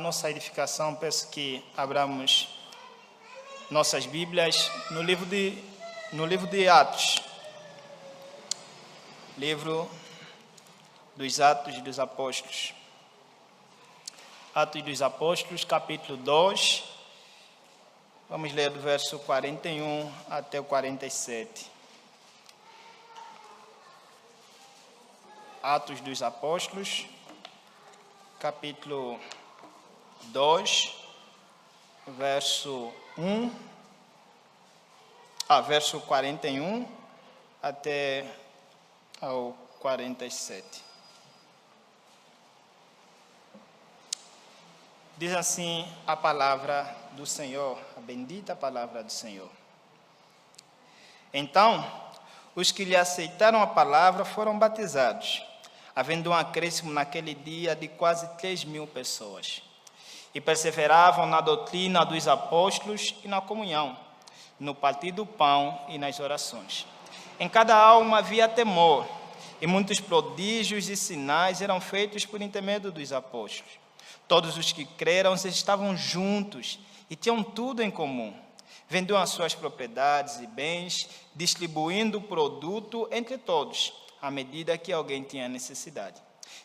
nossa edificação, peço que abramos nossas Bíblias no livro de Atos. Livro dos Atos dos Apóstolos. Atos dos Apóstolos, capítulo 2. Vamos ler do verso 41 até o 47. Atos dos Apóstolos, capítulo 2, verso 41 até ao 47. Diz assim a palavra do Senhor, a bendita palavra do Senhor. Então, os que lhe aceitaram a palavra foram batizados, havendo um acréscimo naquele dia de quase 3.000 pessoas. E perseveravam na doutrina dos apóstolos e na comunhão, no partir do pão e nas orações. Em cada alma havia temor, e muitos prodígios e sinais eram feitos por intermédio dos apóstolos. Todos os que creram estavam juntos e tinham tudo em comum. Vendiam as suas propriedades e bens, distribuindo o produto entre todos, à medida que alguém tinha necessidade.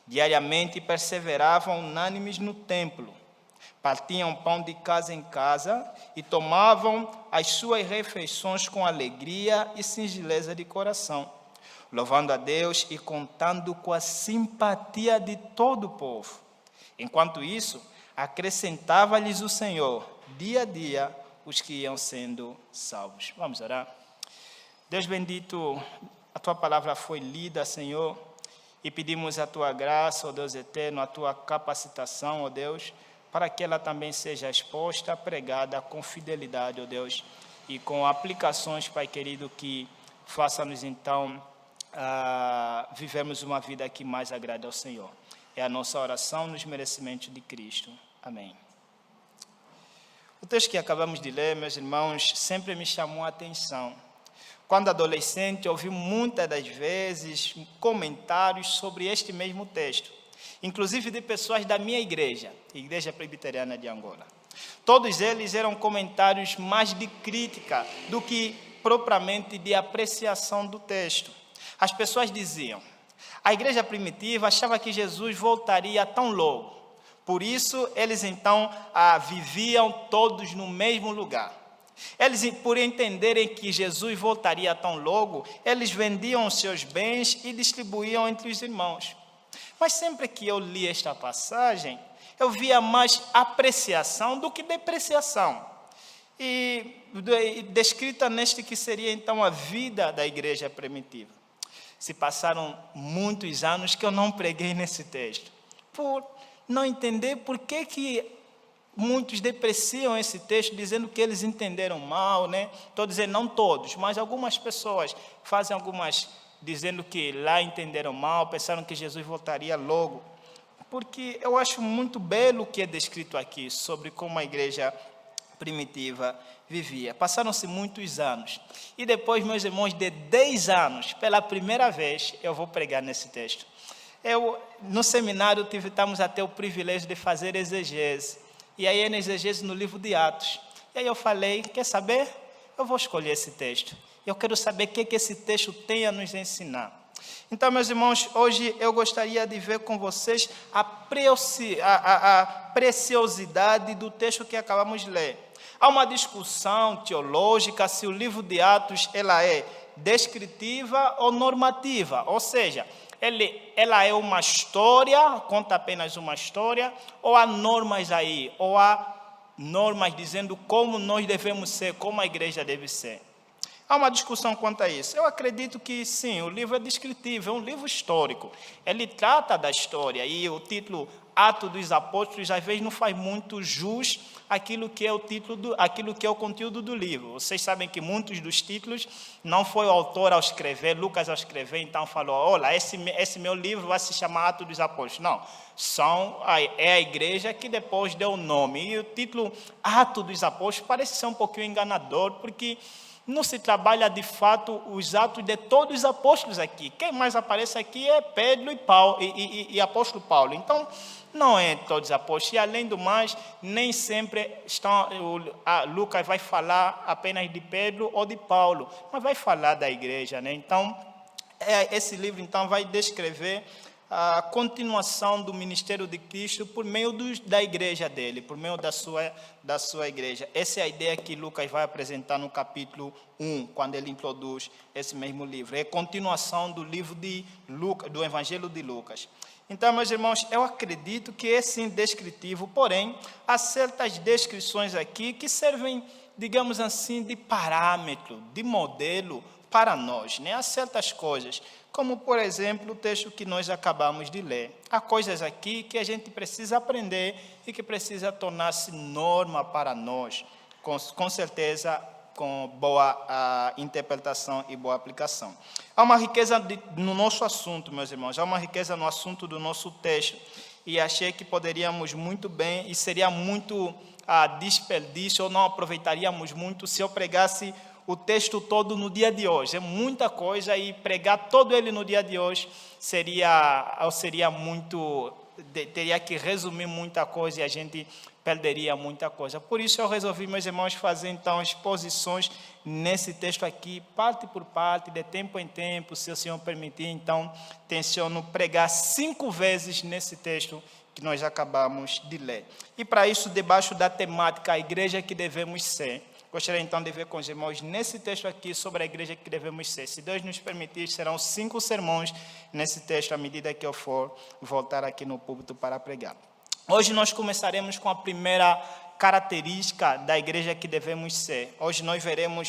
Diariamente perseveravam unânimes no templo, partiam pão de casa em casa e tomavam as suas refeições com alegria e singeleza de coração, louvando a Deus e contando com a simpatia de todo o povo. Enquanto isso, acrescentava-lhes o Senhor, dia a dia, os que iam sendo salvos. Vamos orar. Deus bendito, a Tua palavra foi lida, Senhor, e pedimos a Tua graça, ó Deus eterno, a Tua capacitação, ó Deus, para que ela também seja exposta, pregada com fidelidade, ó Deus, e com aplicações, Pai querido, que faça-nos então vivermos uma vida que mais agrade ao Senhor. É a nossa oração nos merecimentos de Cristo. Amém. O texto que acabamos de ler, meus irmãos, sempre me chamou a atenção. Quando adolescente, ouvi muitas das vezes comentários sobre este mesmo texto, inclusive de pessoas da minha igreja, Igreja Presbiteriana de Angola. Todos eles eram comentários mais de crítica do que propriamente de apreciação do texto. As pessoas diziam: a igreja primitiva achava que Jesus voltaria tão logo. Por isso, eles então viviam todos no mesmo lugar. Eles, por entenderem que Jesus voltaria tão logo, eles vendiam os seus bens e distribuíam entre os irmãos. Mas sempre que eu li esta passagem, eu via mais apreciação do que depreciação. E descrita neste que seria então a vida da igreja primitiva. Se passaram muitos anos que eu não preguei nesse texto, por não entender por que muitos depreciam esse texto, dizendo que eles entenderam mal, né? Estou dizendo, não todos, mas algumas pessoas fazem dizendo que lá entenderam mal, pensaram que Jesus voltaria logo, porque eu acho muito belo o que é descrito aqui, sobre como a igreja primitiva vivia. Passaram-se muitos anos. E depois, meus irmãos, de 10 anos, pela primeira vez, eu vou pregar nesse texto. No seminário, tivemos até o privilégio de fazer exegese. E aí, na exegese, no livro de Atos. E aí eu falei, quer saber? Eu vou escolher esse texto. Eu quero saber o que esse texto tem a nos ensinar. Então, meus irmãos, hoje eu gostaria de ver com vocês a preciosidade do texto que acabamos de ler. Há uma discussão teológica se o livro de Atos ela é descritiva ou normativa, ou seja, ela é uma história, conta apenas uma história, ou há normas aí, ou há normas dizendo como nós devemos ser, como a igreja deve ser. Há uma discussão quanto a isso. Eu acredito que sim, o livro é descritivo, é um livro histórico. Ele trata da história e o título Atos dos Apóstolos às vezes não faz muito jus àquilo que é o conteúdo do livro. Vocês sabem que muitos dos títulos não foi o autor ao escrever, Lucas ao escrever, então falou, olha, esse meu livro vai se chamar Atos dos Apóstolos. Não, é a igreja que depois deu o nome. E o título Atos dos Apóstolos parece ser um pouquinho enganador, porque não se trabalha de fato os atos de todos os apóstolos aqui. Quem mais aparece aqui é Pedro e apóstolo Paulo. Então, não é todos os apóstolos. E além do mais, nem sempre Lucas vai falar apenas de Pedro ou de Paulo, mas vai falar da igreja, né? Então, esse livro então vai descrever a continuação do ministério de Cristo por meio da igreja dele, por meio da sua igreja. Essa é a ideia que Lucas vai apresentar no capítulo 1, quando ele introduz esse mesmo livro. É a continuação do livro de Lucas, do Evangelho de Lucas. Então, meus irmãos, eu acredito que é sim descritivo, porém, há certas descrições aqui que servem, digamos assim, de parâmetro, de modelo para nós, né? Há certas coisas, como, por exemplo, o texto que nós acabamos de ler. Há coisas aqui que a gente precisa aprender e que precisa tornar-se norma para nós, com certeza, com boa interpretação e boa aplicação. Há uma riqueza no nosso assunto, meus irmãos, há uma riqueza no assunto do nosso texto, e achei que poderíamos muito bem, e seria muito desperdício, ou não aproveitaríamos muito, se eu pregasse o texto todo no dia de hoje. É muita coisa, e pregar todo ele no dia de hoje seria muito, teria que resumir muita coisa e a gente perderia muita coisa. Por isso eu resolvi, meus irmãos, fazer então exposições nesse texto aqui, parte por parte, de tempo em tempo, se o Senhor permitir. Então, tenciono pregar 5 vezes nesse texto que nós acabamos de ler. E para isso, debaixo da temática, a igreja que devemos ser, gostaria então de ver com os irmãos nesse texto aqui sobre a igreja que devemos ser. Se Deus nos permitir, serão 5 sermões nesse texto, à medida que eu for voltar aqui no púlpito para pregar. Hoje nós começaremos com a primeira característica da igreja que devemos ser. Hoje nós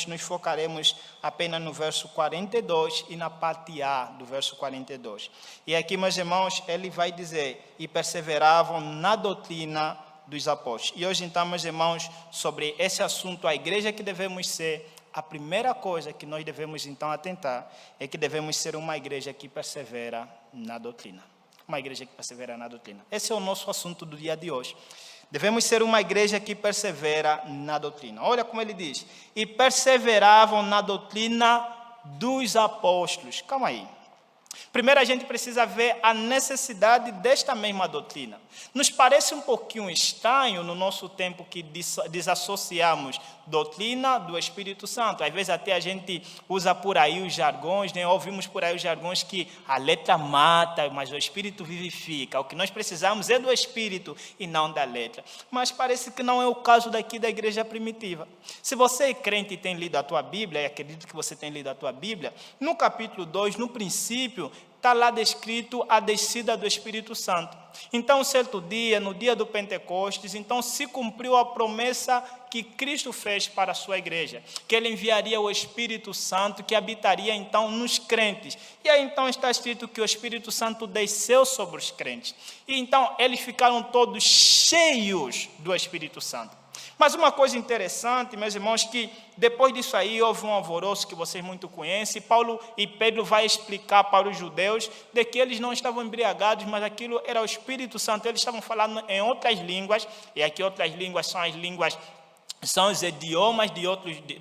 nos focaremos apenas no verso 42 e na parte A do verso 42. E aqui, meus irmãos, ele vai dizer: e perseveravam na doutrina dos apóstolos. E hoje, então, meus irmãos, sobre esse assunto, a igreja que devemos ser, a primeira coisa que nós devemos, então, atentar é que devemos ser uma igreja que persevera na doutrina. Uma igreja que persevera na doutrina. Esse é o nosso assunto do dia de hoje. Devemos ser uma igreja que persevera na doutrina. Olha como ele diz: e perseveravam na doutrina dos apóstolos. Calma aí. Primeiro a gente precisa ver a necessidade desta mesma doutrina. Nos parece um pouquinho estranho no nosso tempo que desassociamos doutrina do Espírito Santo. Às vezes até a gente usa por aí os jargões, né? Ouvimos por aí os jargões que a letra mata, mas o Espírito vivifica. O que nós precisamos é do Espírito e não da letra. Mas parece que não é o caso daqui da igreja primitiva. Se você é crente e tem lido a tua Bíblia, e acredito que você tem lido a tua Bíblia, no capítulo 2, no princípio, está lá descrito a descida do Espírito Santo. Então, certo dia, no dia do Pentecostes, então se cumpriu a promessa que Cristo fez para a sua igreja, que ele enviaria o Espírito Santo, que habitaria então nos crentes. E aí então está escrito que o Espírito Santo desceu sobre os crentes. E então eles ficaram todos cheios do Espírito Santo. Mas uma coisa interessante, meus irmãos, que depois disso aí houve um alvoroço que vocês muito conhecem. Paulo e Pedro vai explicar para os judeus de que eles não estavam embriagados, mas aquilo era o Espírito Santo. Eles estavam falando em outras línguas, e aqui outras línguas são os idiomas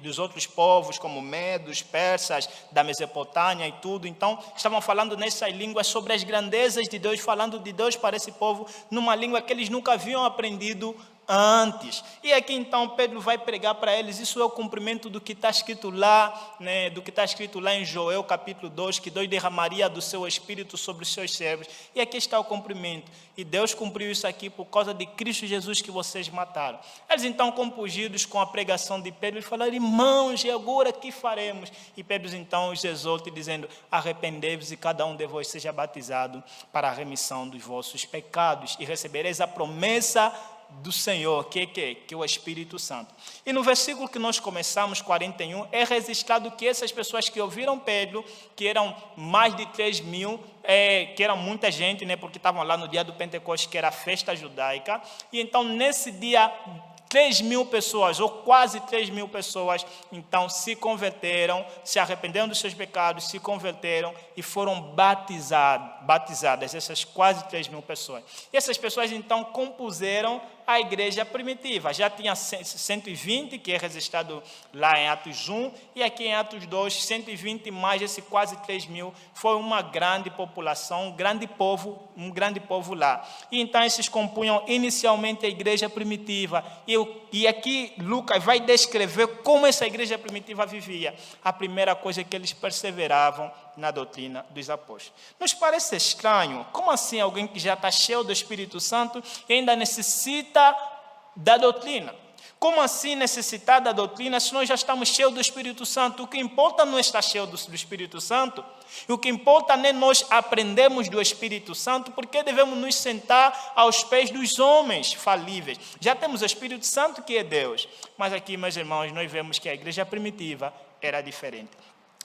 dos outros povos, como medos, persas, da Mesopotâmia e tudo. Então, estavam falando nessas línguas sobre as grandezas de Deus, falando de Deus para esse povo, numa língua que eles nunca haviam aprendido antes. E aqui então Pedro vai pregar para eles. Isso é o cumprimento do que está escrito lá, né, do que está escrito lá em Joel capítulo 2, que Deus derramaria do seu Espírito sobre os seus servos. E aqui está o cumprimento. E Deus cumpriu isso aqui por causa de Cristo Jesus que vocês mataram. Eles então, compungidos com a pregação de Pedro, falaram: irmãos, e agora que faremos? E Pedro então os exorta dizendo: arrependei-vos e cada um de vós seja batizado para a remissão dos vossos pecados e recebereis a promessa do Senhor, que é o Espírito Santo. E no versículo que nós começamos, 41, é registrado que essas pessoas que ouviram Pedro, que eram mais de 3.000, que era muita gente, né, porque estavam lá no dia do Pentecostes, que era a festa judaica, e então nesse dia 3.000 pessoas, ou quase 3.000 pessoas, então se converteram, se arrependeram dos seus pecados, se converteram e foram batizadas, essas quase 3.000 pessoas. E essas pessoas então compuseram a igreja primitiva. Já tinha 120, que é registrado lá em Atos 1, e aqui em Atos 2, 120 mais esse quase 3 mil, foi uma grande população, um grande povo lá. E então esses compunham inicialmente a igreja primitiva, e aqui Lucas vai descrever como essa igreja primitiva vivia. A primeira coisa é que eles perseveravam na doutrina dos apóstolos. Nos parece estranho, como assim alguém que já está cheio do Espírito Santo e ainda necessita da doutrina? Como assim necessitar da doutrina se nós já estamos cheios do Espírito Santo? O que importa não é estar cheio do Espírito Santo, e o que importa não é nós aprendermos do Espírito Santo, porque devemos nos sentar aos pés dos homens falíveis. Já temos o Espírito Santo, que é Deus, mas aqui, meus irmãos, nós vemos que a igreja primitiva era diferente.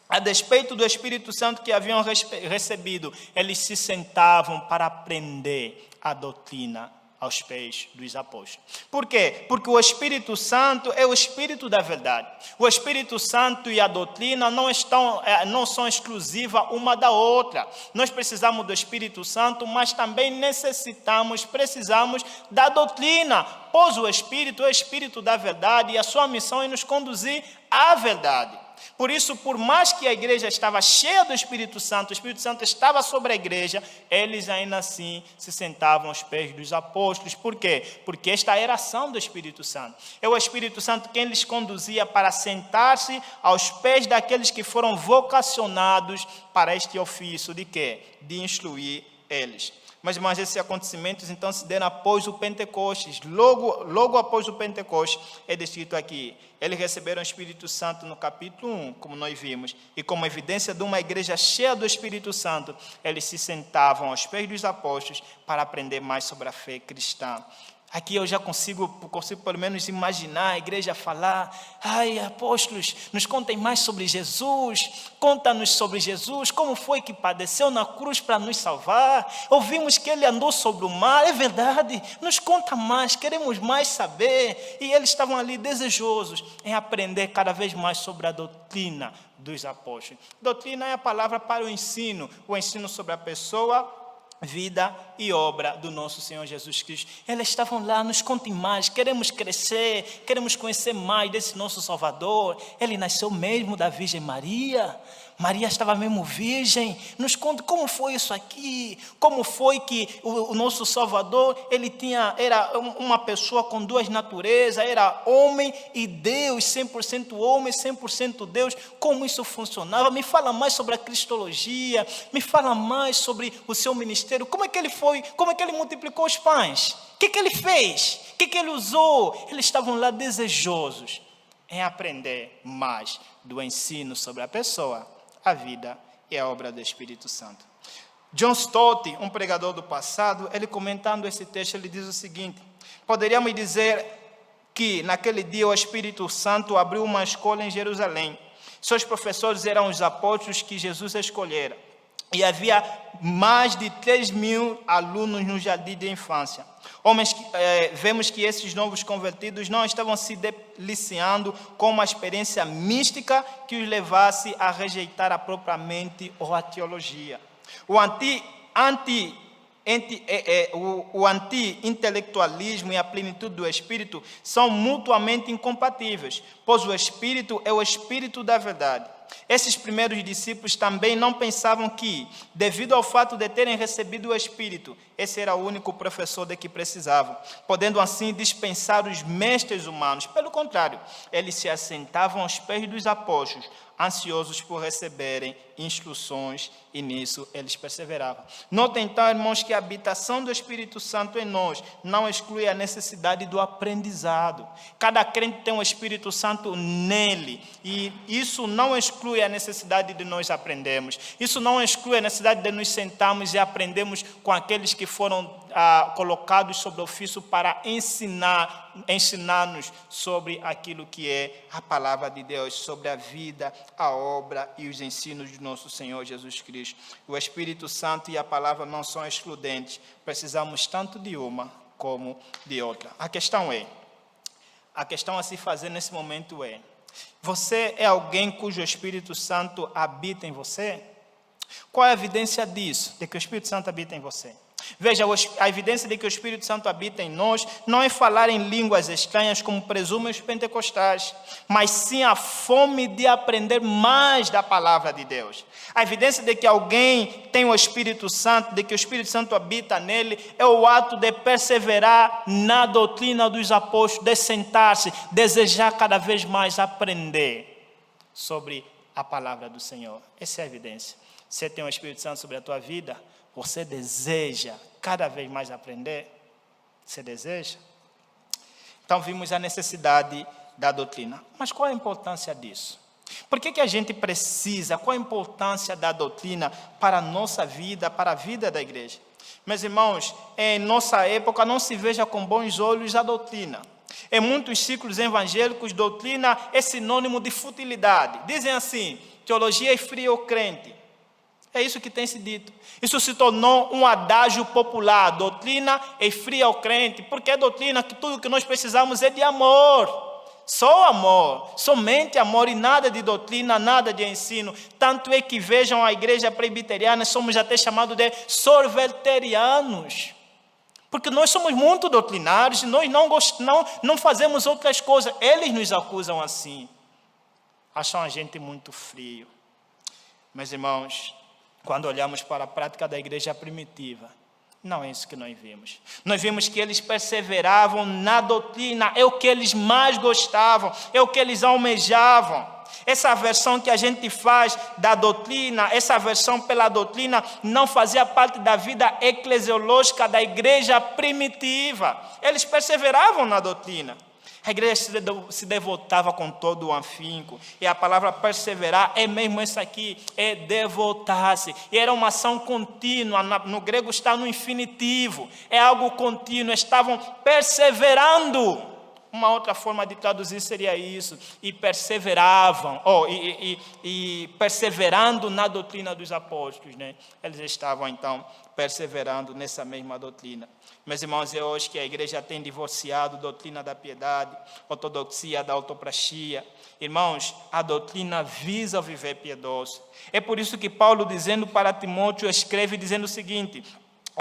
A despeito do Espírito Santo que haviam recebido, eles se sentavam para aprender a doutrina aos pés dos apóstolos. Por quê? Porque o Espírito Santo é o Espírito da verdade. O Espírito Santo e a doutrina não são exclusivas uma da outra. Nós precisamos do Espírito Santo, mas também precisamos da doutrina, pois o Espírito é o Espírito da verdade e a sua missão é nos conduzir à verdade. Por isso, por mais que a igreja estava cheia do Espírito Santo, o Espírito Santo estava sobre a igreja, eles ainda assim se sentavam aos pés dos apóstolos. Por quê? Porque esta era a ação do Espírito Santo. É o Espírito Santo quem lhes conduzia para sentar-se aos pés daqueles que foram vocacionados para este ofício de quê? De instruir eles. Mas esses acontecimentos então se deram após o Pentecostes. Logo após o Pentecostes, é descrito aqui. Eles receberam o Espírito Santo no capítulo 1, como nós vimos. E como evidência de uma igreja cheia do Espírito Santo, eles se sentavam aos pés dos apóstolos para aprender mais sobre a fé cristã. Aqui eu já consigo pelo menos imaginar a igreja falar: ai, apóstolos, nos contem mais sobre Jesus, conta-nos sobre Jesus, como foi que padeceu na cruz para nos salvar, ouvimos que ele andou sobre o mar, é verdade, nos conta mais, queremos mais saber. E eles estavam ali desejosos em aprender cada vez mais sobre a doutrina dos apóstolos. Doutrina é a palavra para o ensino sobre a pessoa, vida e obra do nosso Senhor Jesus Cristo. Eles estavam lá: nos contem mais, queremos crescer, queremos conhecer mais desse nosso Salvador. Ele nasceu mesmo da Virgem Maria? Maria estava mesmo virgem? Nos conta como foi isso aqui, como foi que o nosso Salvador, era uma pessoa com duas naturezas, era homem e Deus, 100% homem, 100% Deus, como isso funcionava? Me fala mais sobre a cristologia, me fala mais sobre o seu ministério, como é que ele foi, como é que ele multiplicou os pães, o que ele fez, o que ele usou? Eles estavam lá desejosos em aprender mais do ensino sobre a pessoa, a vida e a obra do Espírito Santo. John Stott, um pregador do passado, ele comentando esse texto, ele diz o seguinte: poderíamos dizer que naquele dia o Espírito Santo abriu uma escola em Jerusalém. Seus professores eram os apóstolos que Jesus escolhera. E havia mais de 3 mil alunos no jardim de infância. Vemos que esses novos convertidos não estavam se deliciando com uma experiência mística que os levasse a rejeitar a própria mente ou a teologia. O anti-intelectualismo e a plenitude do Espírito são mutuamente incompatíveis, pois o Espírito é o Espírito da verdade. Esses primeiros discípulos também não pensavam que, devido ao fato de terem recebido o Espírito, esse era o único professor de que precisavam, podendo assim dispensar os mestres humanos. Pelo contrário, eles se assentavam aos pés dos apóstolos, ansiosos por receberem instruções, e nisso eles perseveravam. Notem então, irmãos, que a habitação do Espírito Santo em nós não exclui a necessidade do aprendizado. Cada crente tem o Espírito Santo nele, e isso não exclui a necessidade de nós aprendermos. Isso não exclui a necessidade de nos sentarmos e aprendermos com aqueles que foram colocados sobre ofício para ensinar-nos sobre aquilo que é a palavra de Deus, sobre a vida, a obra e os ensinos de nosso Senhor Jesus Cristo. O Espírito Santo e a palavra não são excludentes, precisamos tanto de uma como de outra. A questão a se fazer nesse momento é: você é alguém cujo Espírito Santo habita em você? Qual é a evidência disso, de que o Espírito Santo habita em você? Veja, a evidência de que o Espírito Santo habita em nós não é falar em línguas estranhas como presumem os pentecostais, mas sim a fome de aprender mais da palavra de Deus. A evidência de que alguém tem o Espírito Santo, de que o Espírito Santo habita nele, é o ato de perseverar na doutrina dos apóstolos, de sentar-se, desejar cada vez mais aprender sobre a palavra do Senhor. Essa é a evidência. Você tem o Espírito Santo sobre a tua vida, você deseja cada vez mais aprender? Você deseja? Então vimos a necessidade da doutrina. Mas qual a importância disso? Por que a gente precisa? Qual a importância da doutrina para a nossa vida, para a vida da igreja? Meus irmãos, em nossa época não se veja com bons olhos a doutrina. Em muitos ciclos evangélicos, doutrina é sinônimo de futilidade. Dizem assim, teologia esfria o crente. É isso que tem se dito. Isso se tornou um adágio popular. Doutrina esfria o crente. Porque a doutrina, que tudo que nós precisamos é de amor. Só amor. Somente amor e nada de doutrina, nada de ensino. Tanto é que vejam a igreja presbiteriana, somos até chamados de sorveterianos. Porque nós somos muito doutrinários e nós não fazemos outras coisas. Eles nos acusam assim. Acham a gente muito frio. Meus irmãos, quando olhamos para a prática da igreja primitiva, não é isso que nós vimos. Nós vimos que eles perseveravam na doutrina, é o que eles mais gostavam, é o que eles almejavam. Essa versão que a gente faz da doutrina, essa versão pela doutrina, não fazia parte da vida eclesiológica da igreja primitiva. Eles perseveravam na doutrina. A igreja se devotava com todo o afinco. E a palavra perseverar é mesmo essa aqui, é devotar-se. E era uma ação contínua, no grego está no infinitivo. É algo contínuo, estavam perseverando. Uma outra forma de traduzir seria isso. E perseveravam, e perseverando na doutrina dos apóstolos, né? Eles estavam então perseverando nessa mesma doutrina. Meus irmãos, é hoje que a igreja tem divorciado a doutrina da piedade, ortodoxia da autopraxia. Irmãos, a doutrina visa o viver piedoso. É por isso que Paulo, dizendo para Timóteo, escreve dizendo o seguinte: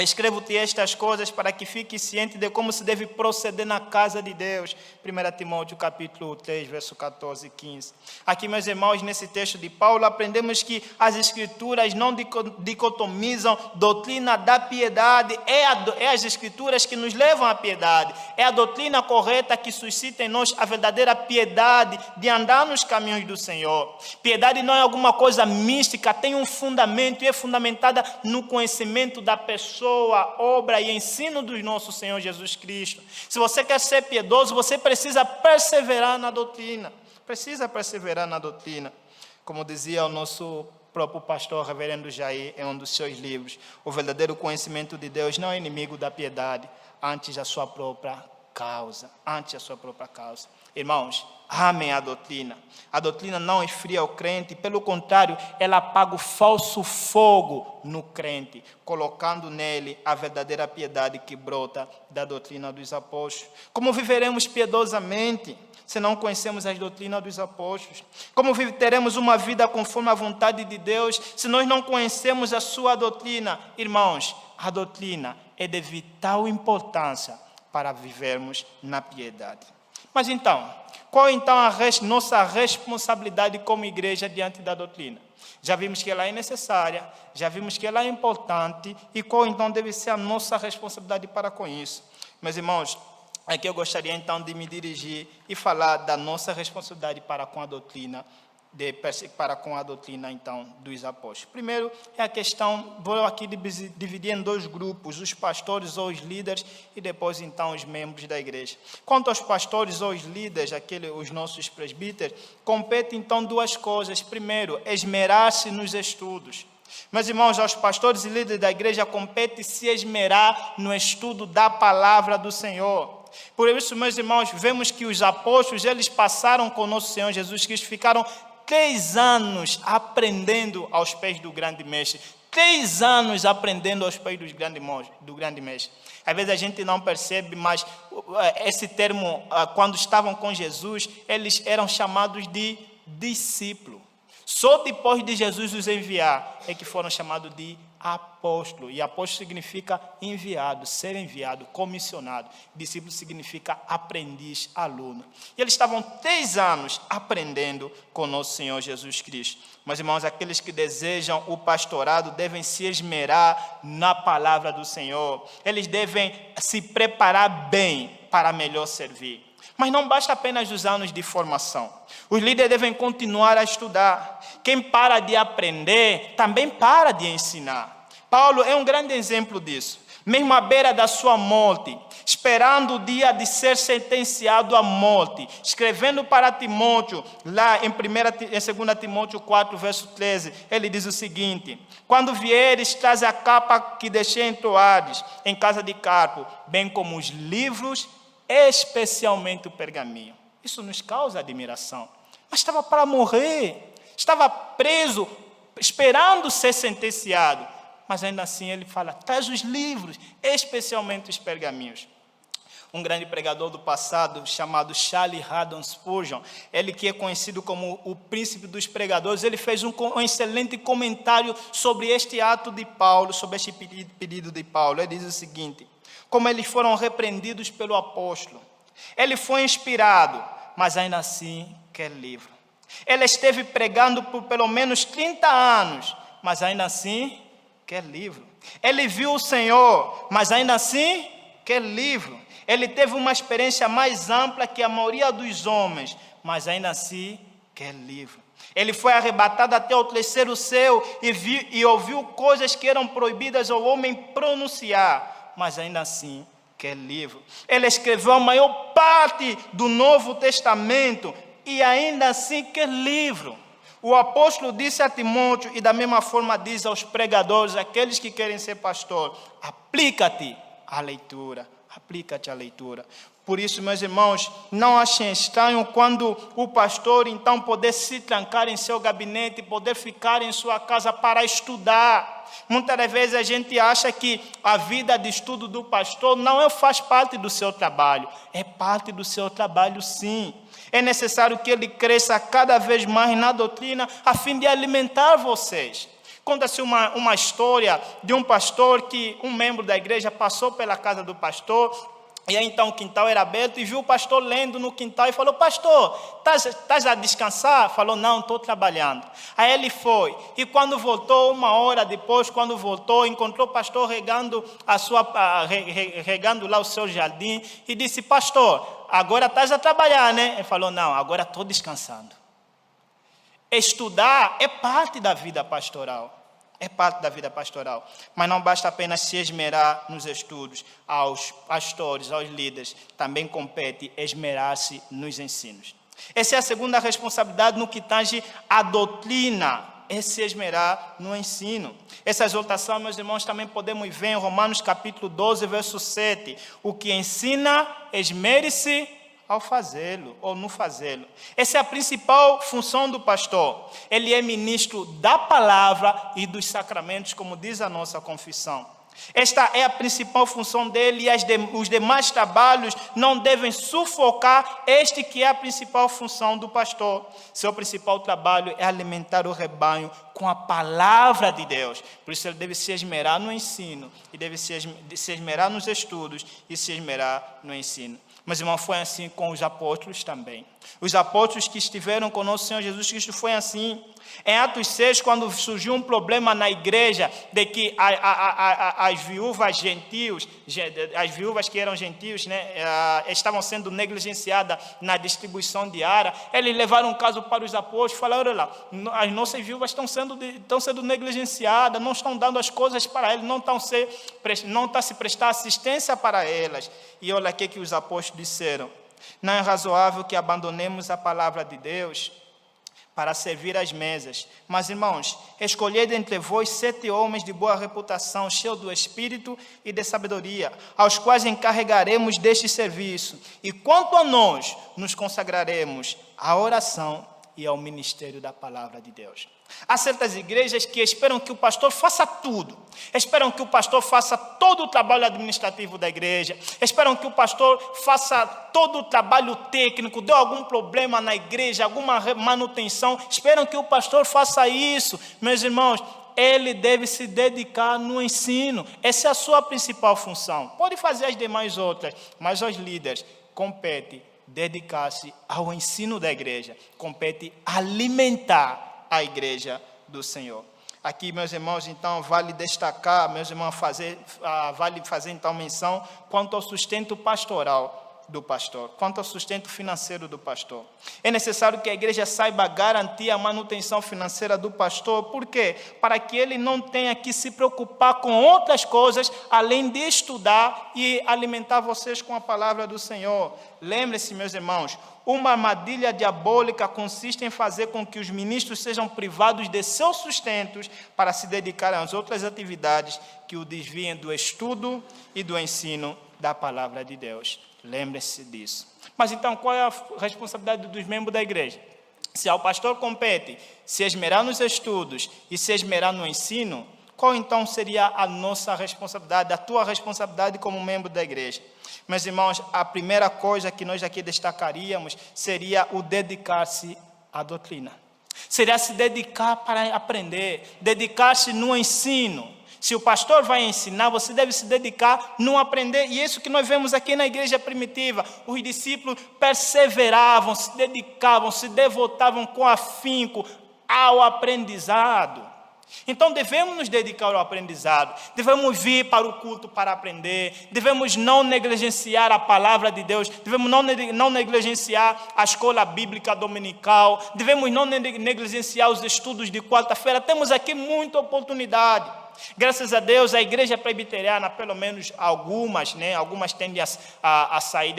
escrevo-te estas coisas para que fiques ciente de como se deve proceder na casa de Deus. 1 Timóteo capítulo 3, verso 14 e 15. Aqui, meus irmãos, nesse texto de Paulo, aprendemos que as escrituras não dicotomizam doutrina da piedade. É as escrituras que nos levam à piedade. É a doutrina correta que suscita em nós a verdadeira piedade de andar nos caminhos do Senhor. Piedade não é alguma coisa mística, tem um fundamento e é fundamentada no conhecimento da pessoa, obra e ensino do nosso Senhor Jesus Cristo. Se você quer ser piedoso, você precisa perseverar na doutrina. Precisa perseverar na doutrina. Como dizia o nosso próprio pastor, reverendo Jair, em um dos seus livros, o verdadeiro conhecimento de Deus não é inimigo da piedade, antes da sua própria causa. Antes da sua própria causa. Irmãos, amem a doutrina. A doutrina não esfria o crente, pelo contrário, ela apaga o falso fogo no crente, colocando nele a verdadeira piedade que brota da doutrina dos apóstolos. Como viveremos piedosamente se não conhecemos as doutrinas dos apóstolos? Como teremos uma vida conforme a vontade de Deus se nós não conhecemos a sua doutrina? Irmãos, a doutrina é de vital importância para vivermos na piedade. Mas então, qual então a nossa responsabilidade como igreja diante da doutrina? Já vimos que ela é necessária, já vimos que ela é importante, e qual então deve ser a nossa responsabilidade para com isso? Meus irmãos, aqui eu gostaria então de me dirigir e falar da nossa responsabilidade para com a doutrina, então dos apóstolos. Primeiro é a questão, vou aqui dividir em dois grupos, os pastores ou os líderes e depois então os membros da igreja. Quanto aos pastores ou os líderes, os nossos presbíteros, compete então duas coisas. Primeiro, esmerar-se nos estudos. Meus irmãos, aos pastores e líderes da igreja compete se esmerar no estudo da palavra do Senhor. Por isso, meus irmãos, vemos que os apóstolos, eles passaram com o nosso Senhor Jesus Cristo, ficaram 3 anos aprendendo aos pés do grande mestre. 3 anos aprendendo aos pés do grande mestre. Às vezes a gente não percebe, mas esse termo, quando estavam com Jesus, eles eram chamados de discípulo. Só depois de Jesus os enviar é que foram chamados de apóstolo. E apóstolo significa enviado, ser enviado, comissionado. Discípulo significa aprendiz, aluno. E eles estavam 3 anos aprendendo com nosso Senhor Jesus Cristo. Mas, irmãos, aqueles que desejam o pastorado devem se esmerar na palavra do Senhor. Eles devem se preparar bem para melhor servir. Mas não basta apenas os anos de formação. Os líderes devem continuar a estudar. Quem para de aprender, também para de ensinar. Paulo é um grande exemplo disso. Mesmo à beira da sua morte, esperando o dia de ser sentenciado à morte, escrevendo para Timóteo, lá em 2 Timóteo 4, verso 13, ele diz o seguinte: quando vieres, traz a capa que deixei em Troades, em casa de Carpo, bem como os livros, especialmente o pergaminho. Isso nos causa admiração. Mas estava para morrer, estava preso, esperando ser sentenciado. Mas ainda assim ele fala, traz os livros, especialmente os pergaminhos. Um grande pregador do passado, chamado Charles Haddon Spurgeon, ele que é conhecido como o príncipe dos pregadores, ele fez um excelente comentário sobre este ato de Paulo, sobre este pedido de Paulo. Ele diz o seguinte: como eles foram repreendidos pelo apóstolo, ele foi inspirado, mas ainda assim quer livro. Ele esteve pregando por pelo menos 30 anos, mas ainda assim quer livro. Ele viu o Senhor, mas ainda assim quer livro. Ele teve uma experiência mais ampla que a maioria dos homens, mas ainda assim quer livro. Ele foi arrebatado até o 3º céu e ouviu coisas que eram proibidas ao homem pronunciar, mas ainda assim quer livro. Ele escreveu a maior parte do Novo Testamento e ainda assim quer livro. O apóstolo disse a Timóteo, e da mesma forma diz aos pregadores, aqueles que querem ser pastor: aplica-te à leitura, aplica-te à leitura. Por isso, meus irmãos, não achem estranho quando o pastor então poder se trancar em seu gabinete, poder ficar em sua casa para estudar. Muitas das vezes a gente acha que a vida de estudo do pastor não faz parte do seu trabalho. É parte do seu trabalho, sim. É necessário que ele cresça cada vez mais na doutrina, a fim de alimentar vocês. Conta-se uma história de um pastor que um membro da igreja passou pela casa do pastor, e aí então o quintal era aberto, e viu o pastor lendo no quintal e falou: pastor, estás a descansar? Falou: não, estou trabalhando. Aí ele foi, e quando voltou, 1 hora depois, quando voltou, encontrou o pastor regando lá o seu jardim, e disse: pastor, agora estás a trabalhar, né? Ele falou: não, agora estou descansando. Estudar é parte da vida pastoral. É parte da vida pastoral. Mas não basta apenas se esmerar nos estudos. Aos pastores, aos líderes, também compete esmerar-se nos ensinos. Essa é a segunda responsabilidade no que tange à doutrina, é se esmerar no ensino. Essa exortação, meus irmãos, também podemos ver em Romanos capítulo 12, verso 7. O que ensina, esmere-se ao fazê-lo ou no fazê-lo. Essa é a principal função do pastor. Ele é ministro da palavra e dos sacramentos, como diz a nossa confissão. Esta é a principal função dele, e os demais trabalhos não devem sufocar este que é a principal função do pastor. Seu principal trabalho é alimentar o rebanho com a palavra de Deus. Por isso ele deve se esmerar no ensino, e deve se esmerar nos estudos e se esmerar no ensino. Mas, irmão, foi assim com os apóstolos também. Os apóstolos que estiveram com o nosso Senhor Jesus Cristo foi assim. Em Atos 6, quando surgiu um problema na igreja de que as viúvas gentios, as viúvas que eram gentios, né, estavam sendo negligenciadas na distribuição diária, eles levaram um caso para os apóstolos e falaram: olha lá, as nossas viúvas estão sendo negligenciadas, não estão dando as coisas para elas, não está se prestar assistência para elas. E olha o que os apóstolos disseram: não é razoável que abandonemos a palavra de Deus para servir às mesas. Mas, irmãos, escolhei dentre vós 7 homens de boa reputação, cheios do Espírito e de sabedoria, aos quais encarregaremos deste serviço. E quanto a nós, nos consagraremos à oração e ao ministério da palavra de Deus. Há certas igrejas que esperam que o pastor faça tudo. Esperam que o pastor faça todo o trabalho administrativo da igreja. Esperam que o pastor faça todo o trabalho técnico. Deu algum problema na igreja, alguma manutenção. Esperam que o pastor faça isso. Meus irmãos, ele deve se dedicar no ensino. Essa é a sua principal função. Pode fazer as demais outras, mas aos líderes compete dedicar-se ao ensino da igreja, compete alimentar a igreja do Senhor. Aqui, meus irmãos, então, vale destacar, meus irmãos, vale fazer então menção quanto ao sustento pastoral do pastor, quanto ao sustento financeiro do pastor. É necessário que a igreja saiba garantir a manutenção financeira do pastor. Por quê? Para que ele não tenha que se preocupar com outras coisas, além de estudar e alimentar vocês com a palavra do Senhor. Lembre-se, meus irmãos, uma armadilha diabólica consiste em fazer com que os ministros sejam privados de seus sustentos para se dedicar às outras atividades que o desviem do estudo e do ensino da palavra de Deus. Lembre-se disso. Mas então, qual é a responsabilidade dos membros da igreja? Se ao pastor compete se esmerar nos estudos e se esmerar no ensino, qual então seria a nossa responsabilidade, a tua responsabilidade como membro da igreja? Meus irmãos, a primeira coisa que nós aqui destacaríamos seria o dedicar-se à doutrina. Seria se dedicar para aprender, dedicar-se no ensino. Se o pastor vai ensinar, você deve se dedicar no aprender. E isso que nós vemos aqui na igreja primitiva. Os discípulos perseveravam, se dedicavam, se devotavam com afinco ao aprendizado. Então devemos nos dedicar ao aprendizado, devemos vir para o culto para aprender, devemos não negligenciar a palavra de Deus, devemos não negligenciar a escola bíblica dominical, devemos não negligenciar os estudos de quarta-feira. Temos aqui muita oportunidade. Graças a Deus, a igreja presbiteriana, pelo menos algumas tendem a sair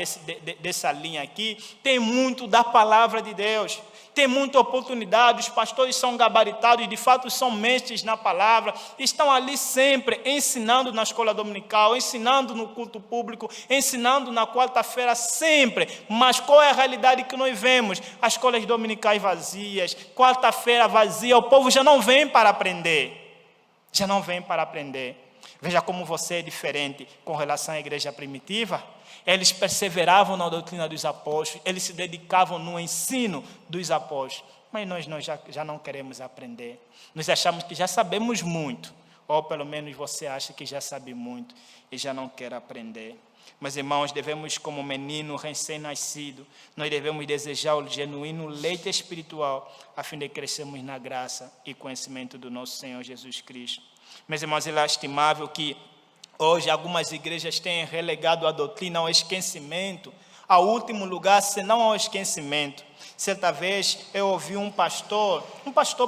dessa linha aqui, tem muito da palavra de Deus. Tem muita oportunidade, os pastores são gabaritados, de fato são mestres na palavra, estão ali sempre ensinando na escola dominical, ensinando no culto público, ensinando na quarta-feira sempre. Mas qual é a realidade que nós vemos? As escolas dominicais vazias, quarta-feira vazia, o povo já não vem para aprender. Já não vem para aprender. Veja como você é diferente com relação à igreja primitiva. Eles perseveravam na doutrina dos apóstolos, eles se dedicavam no ensino dos apóstolos. Mas nós já não queremos aprender. Nós achamos que já sabemos muito, ou pelo menos você acha que já sabe muito e já não quer aprender. Mas, irmãos, devemos, como menino recém-nascido, nós devemos desejar o genuíno leite espiritual, a fim de crescermos na graça e conhecimento do nosso Senhor Jesus Cristo. Meus irmãos, é lastimável que hoje algumas igrejas têm relegado a doutrina ao esquecimento, ao último lugar, senão ao esquecimento. Certa vez eu ouvi um pastor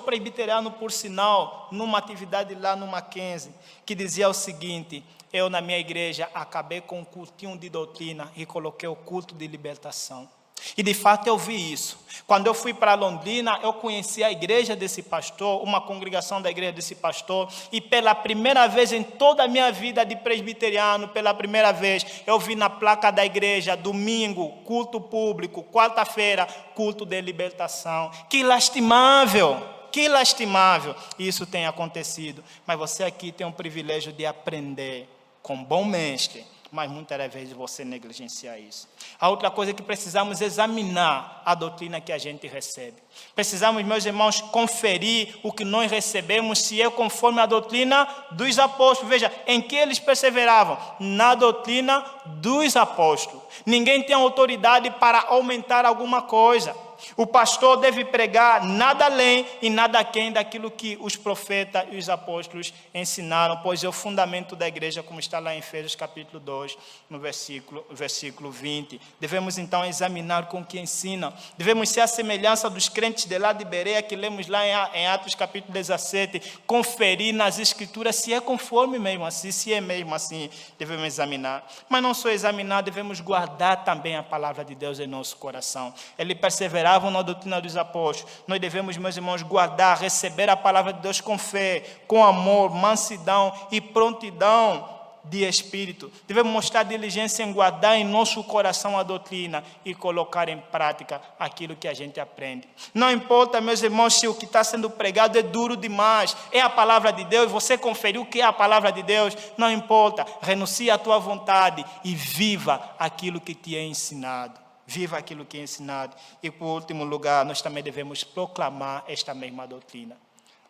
presbiteriano, por sinal, numa atividade lá no Mackenzie, que dizia o seguinte: eu na minha igreja acabei com um cultinho de doutrina e coloquei o culto de libertação. E de fato eu vi isso. Quando eu fui para Londrina, eu conheci a igreja desse pastor, uma congregação da igreja desse pastor, e pela primeira vez em toda a minha vida de presbiteriano, pela primeira vez, eu vi na placa da igreja, domingo, culto público, quarta-feira, culto de libertação. Que lastimável! Que lastimável isso tem acontecido. Mas você aqui tem o privilégio de aprender com um bom mestre, mas muitas vezes você negligencia isso. A outra coisa é que precisamos examinar a doutrina que a gente recebe. Precisamos, meus irmãos, conferir o que nós recebemos, se é conforme a doutrina dos apóstolos. Veja, em que eles perseveravam? Na doutrina dos apóstolos. Ninguém tem autoridade para aumentar alguma coisa. O pastor deve pregar nada além e nada aquém daquilo que os profetas e os apóstolos ensinaram, pois é o fundamento da igreja, como está lá em Efésios capítulo 2, no versículo 20. Devemos então examinar com o que ensinam. Devemos ser a semelhança dos crentes de lá de Bereia, que lemos lá em Atos capítulo 17, conferir nas escrituras se é conforme mesmo assim, se é mesmo assim, devemos examinar. Mas não só examinar, devemos guardar também a palavra de Deus em nosso coração. Ele perseveravam na doutrina dos apóstolos. Nós devemos, meus irmãos, guardar, receber a palavra de Deus com fé, com amor, mansidão e prontidão de espírito. Devemos mostrar diligência em guardar em nosso coração a doutrina e colocar em prática aquilo que a gente aprende. Não importa, meus irmãos, se o que está sendo pregado é duro demais, é a palavra de Deus, você conferiu o que é a palavra de Deus, não importa, renuncie à tua vontade e viva aquilo que te é ensinado. Viva aquilo que é ensinado. E por último lugar, nós também devemos proclamar esta mesma doutrina.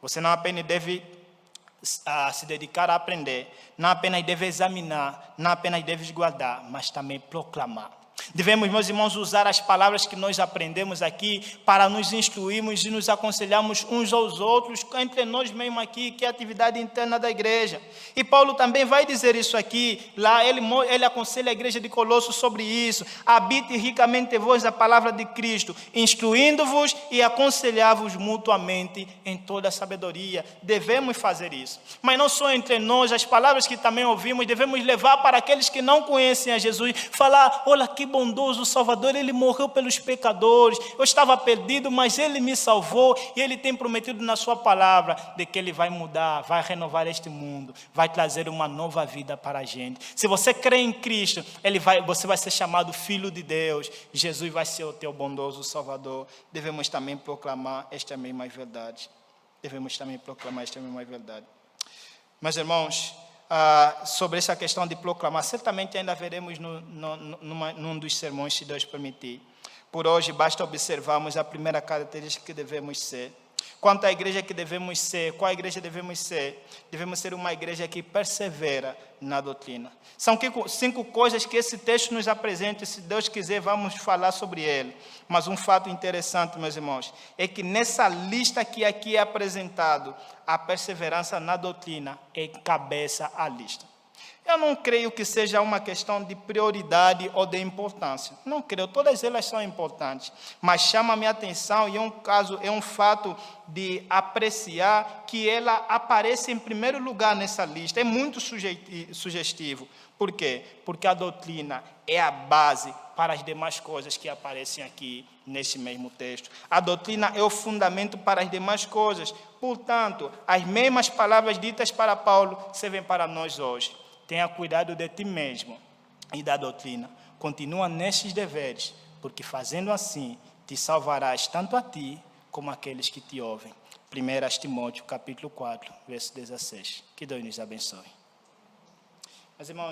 Você não apenas deve a se dedicar a aprender, não apenas deve examinar, não apenas deve guardar, mas também proclamar. Devemos, meus irmãos, usar as palavras que nós aprendemos aqui para nos instruirmos e nos aconselharmos uns aos outros, entre nós mesmos aqui, que é a atividade interna da igreja. E Paulo também vai dizer isso aqui, lá ele aconselha a igreja de Colossos sobre isso. Habite ricamente em vós a palavra de Cristo, instruindo-vos e aconselhar-vos mutuamente em toda a sabedoria. Devemos fazer isso. Mas não só entre nós, as palavras que também ouvimos, devemos levar para aqueles que não conhecem a Jesus, falar, olha que bondoso o Salvador, ele morreu pelos pecadores, eu estava perdido, mas ele me salvou, e ele tem prometido na sua palavra, de que ele vai mudar, vai renovar este mundo, vai trazer uma nova vida para a gente. Se você crê em Cristo, você vai ser chamado filho de Deus, Jesus vai ser o teu bondoso Salvador. Devemos também proclamar esta mesma verdade. Meus irmãos, sobre essa questão de proclamar, certamente ainda veremos num dos sermões, se Deus permitir. Por hoje, basta observarmos a primeira característica que devemos ser. Quanto à igreja que devemos ser, qual igreja devemos ser? Devemos ser uma igreja que persevera na doutrina. São 5 coisas que esse texto nos apresenta, e se Deus quiser, vamos falar sobre ele. Mas um fato interessante, meus irmãos, é que nessa lista que aqui é apresentado, a perseverança na doutrina encabeça a lista. Eu não creio que seja uma questão de prioridade ou de importância. Não creio, todas elas são importantes. Mas chama a minha atenção, e é um fato de apreciar que ela aparece em primeiro lugar nessa lista. É muito sugestivo. Por quê? Porque a doutrina é a base para as demais coisas que aparecem aqui nesse mesmo texto. A doutrina é o fundamento para as demais coisas. Portanto, as mesmas palavras ditas para Paulo servem para nós hoje. Tenha cuidado de ti mesmo e da doutrina. Continua nestes deveres, porque fazendo assim, te salvarás tanto a ti como aqueles que te ouvem. 1 Timóteo, capítulo 4, verso 16. Que Deus nos abençoe. Meus irmãos,